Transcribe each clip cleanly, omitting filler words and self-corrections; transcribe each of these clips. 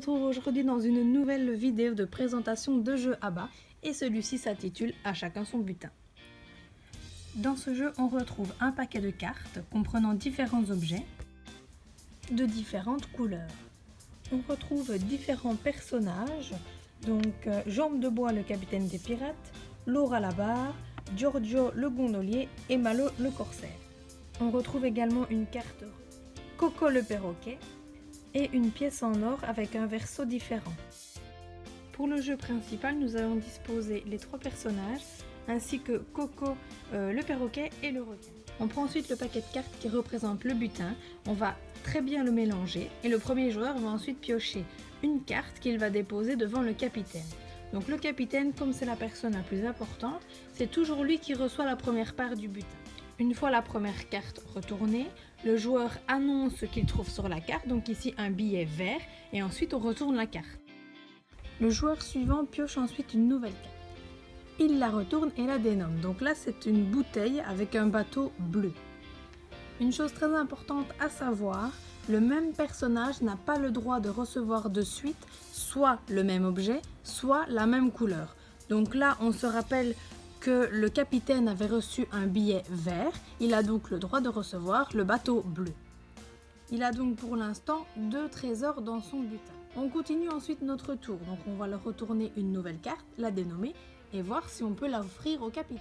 retrouve aujourd'hui dans une nouvelle vidéo de présentation de jeu à bas et celui-ci s'intitule « À chacun son butin ». Dans ce jeu, on retrouve un paquet de cartes comprenant différents objets de différentes couleurs. On retrouve différents personnages, donc Jambe de Bois le capitaine des pirates, Laura la barre, Giorgio le gondolier et Malo le corsaire. On retrouve également une carte Coco le perroquet et une pièce en or avec un verso différent. Pour le jeu principal, nous allons disposer les trois personnages ainsi que Coco le perroquet et le requin. On prend ensuite le paquet de cartes qui représente le butin, on va très bien le mélanger et le premier joueur va ensuite piocher une carte qu'il va déposer devant le capitaine. Donc le capitaine, comme c'est la personne la plus importante, c'est toujours lui qui reçoit la première part du butin. Une fois la première carte retournée, le joueur annonce ce qu'il trouve sur la carte, donc ici un billet vert, et ensuite on retourne la carte. Le joueur suivant pioche ensuite une nouvelle carte. Il la retourne et la dénomme, donc là c'est une bouteille avec un bateau bleu. Une chose très importante à savoir, le même personnage n'a pas le droit de recevoir de suite soit le même objet, soit la même couleur. Donc là on se rappelle que le capitaine avait reçu un billet vert, il a donc le droit de recevoir le bateau bleu. Il a donc pour l'instant 2 trésors dans son butin. On continue ensuite notre tour, donc on va leur retourner une nouvelle carte, la dénommer et voir si on peut la offrir au capitaine.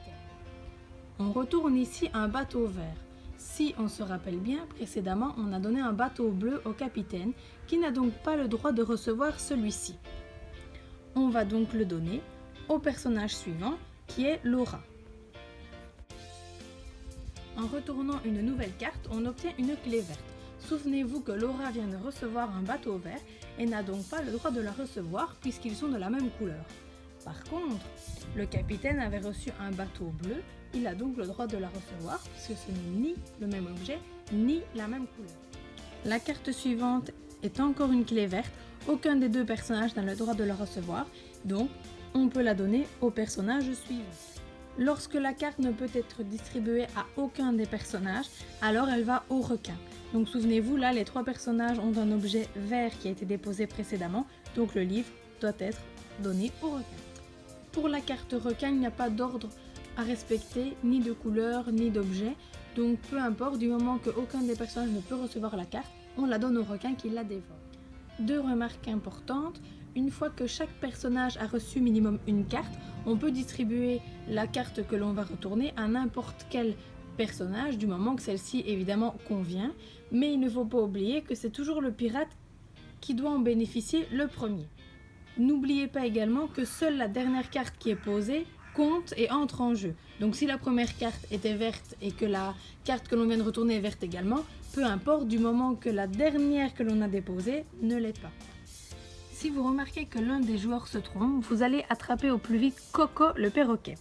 On retourne ici un bateau vert. Si on se rappelle bien, précédemment on a donné un bateau bleu au capitaine qui n'a donc pas le droit de recevoir celui-ci. On va donc le donner au personnage suivant qui est Laura. En retournant une nouvelle carte, on obtient une clé verte. Souvenez-vous que Laura vient de recevoir un bateau vert et n'a donc pas le droit de la recevoir puisqu'ils sont de la même couleur. Par contre, le capitaine avait reçu un bateau bleu, il a donc le droit de la recevoir puisque ce n'est ni le même objet ni la même couleur. La carte suivante est encore une clé verte, aucun des deux personnages n'a le droit de la recevoir, donc on peut la donner au personnage suivant. Lorsque la carte ne peut être distribuée à aucun des personnages, alors elle va au requin. Donc souvenez-vous, là les 3 personnages ont un objet vert qui a été déposé précédemment, donc le livre doit être donné au requin. Pour la carte requin, il n'y a pas d'ordre à respecter, ni de couleur, ni d'objet, donc peu importe, du moment qu'aucun des personnages ne peut recevoir la carte, on la donne au requin qui la dévore. 2 remarques importantes. Une fois que chaque personnage a reçu minimum une carte, on peut distribuer la carte que l'on va retourner à n'importe quel personnage, du moment que celle-ci évidemment convient, mais il ne faut pas oublier que c'est toujours le pirate qui doit en bénéficier le premier. N'oubliez pas également que seule la dernière carte qui est posée compte et entre en jeu. Donc si la première carte était verte et que la carte que l'on vient de retourner est verte également, peu importe du moment que la dernière que l'on a déposée ne l'est pas. Si vous remarquez que l'un des joueurs se trompe, vous allez attraper au plus vite Coco le perroquet.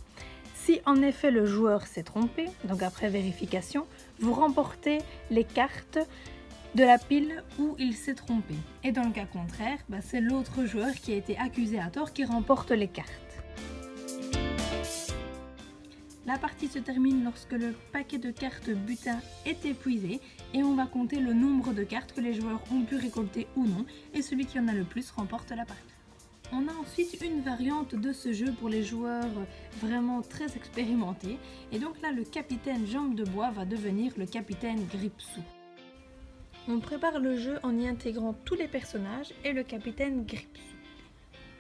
Si en effet le joueur s'est trompé, donc après vérification, vous remportez les cartes de la pile où il s'est trompé. Et dans le cas contraire, c'est l'autre joueur qui a été accusé à tort qui remporte les cartes. La partie se termine lorsque le paquet de cartes butin est épuisé et on va compter le nombre de cartes que les joueurs ont pu récolter ou non et celui qui en a le plus remporte la partie. On a ensuite une variante de ce jeu pour les joueurs vraiment très expérimentés et donc là le capitaine Jambe de Bois va devenir le capitaine Gripsou. On prépare le jeu en y intégrant tous les personnages et le capitaine Gripsou.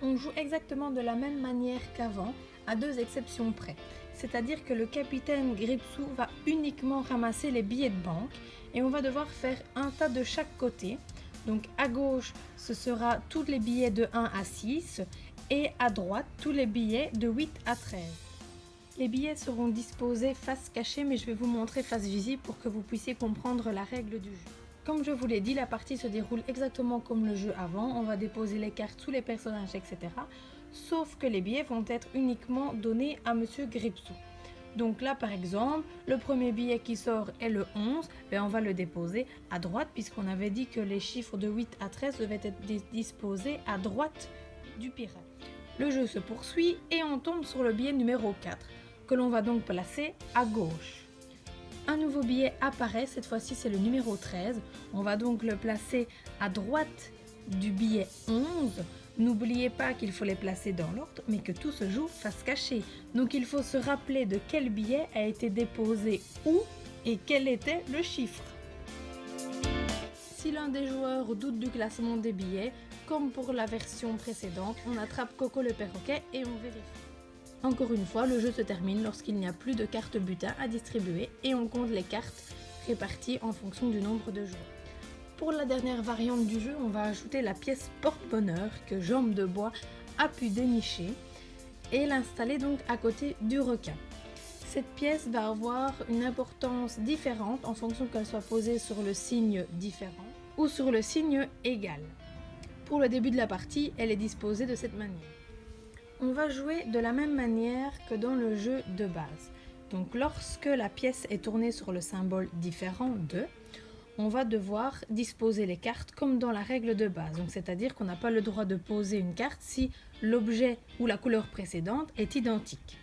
On joue exactement de la même manière qu'avant, à 2 exceptions près. C'est-à-dire que le capitaine Gripsou va uniquement ramasser les billets de banque et on va devoir faire un tas de chaque côté. Donc à gauche, ce sera tous les billets de 1 à 6 et à droite, tous les billets de 8 à 13. Les billets seront disposés face cachée, mais je vais vous montrer face visible pour que vous puissiez comprendre la règle du jeu. Comme je vous l'ai dit, la partie se déroule exactement comme le jeu avant, on va déposer les cartes sous les personnages, etc. Sauf que les billets vont être uniquement donnés à Monsieur Gripsou. Donc là par exemple, le premier billet qui sort est le 11, on va le déposer à droite puisqu'on avait dit que les chiffres de 8 à 13 devaient être disposés à droite du pirate. Le jeu se poursuit et on tombe sur le billet numéro 4 que l'on va donc placer à gauche. Un nouveau billet apparaît, cette fois-ci c'est le numéro 13, on va donc le placer à droite du billet 11, n'oubliez pas qu'il faut les placer dans l'ordre, mais que tout se joue face cachée. Donc il faut se rappeler de quel billet a été déposé où et quel était le chiffre. Si l'un des joueurs doute du classement des billets, comme pour la version précédente, on attrape Coco le perroquet et on vérifie. Encore une fois, le jeu se termine lorsqu'il n'y a plus de cartes butin à distribuer et on compte les cartes réparties en fonction du nombre de joueurs. Pour la dernière variante du jeu, on va ajouter la pièce porte-bonheur que Jambe de Bois a pu dénicher et l'installer donc à côté du requin. Cette pièce va avoir une importance différente en fonction qu'elle soit posée sur le signe différent ou sur le signe égal. Pour le début de la partie, elle est disposée de cette manière. On va jouer de la même manière que dans le jeu de base. Donc lorsque la pièce est tournée sur le symbole différent de, on va devoir disposer les cartes comme dans la règle de base. Donc c'est-à-dire qu'on n'a pas le droit de poser une carte si l'objet ou la couleur précédente est identique.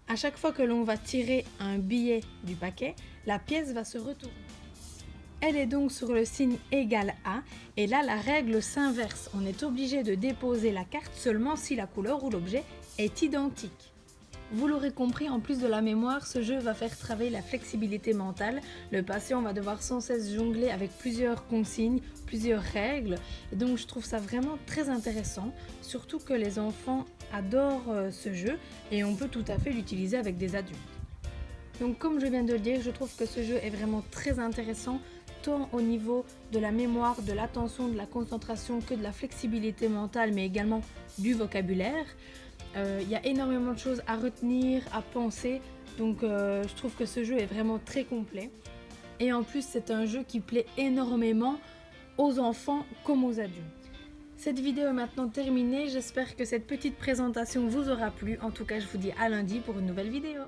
À chaque fois que l'on va tirer un billet du paquet, la pièce va se retourner. Elle est donc sur le signe égal à, et là la règle s'inverse. On est obligé de déposer la carte seulement si la couleur ou l'objet est identique. Vous l'aurez compris, en plus de la mémoire, ce jeu va faire travailler la flexibilité mentale. Le patient va devoir sans cesse jongler avec plusieurs consignes, plusieurs règles. Et donc je trouve ça vraiment très intéressant, surtout que les enfants adorent ce jeu et on peut tout à fait l'utiliser avec des adultes. Donc comme je viens de le dire, je trouve que ce jeu est vraiment très intéressant, tant au niveau de la mémoire, de l'attention, de la concentration que de la flexibilité mentale, mais également du vocabulaire. Il y a énormément de choses à retenir, à penser, donc je trouve que ce jeu est vraiment très complet. Et en plus, c'est un jeu qui plaît énormément aux enfants comme aux adultes. Cette vidéo est maintenant terminée, j'espère que cette petite présentation vous aura plu. En tout cas, je vous dis à lundi pour une nouvelle vidéo.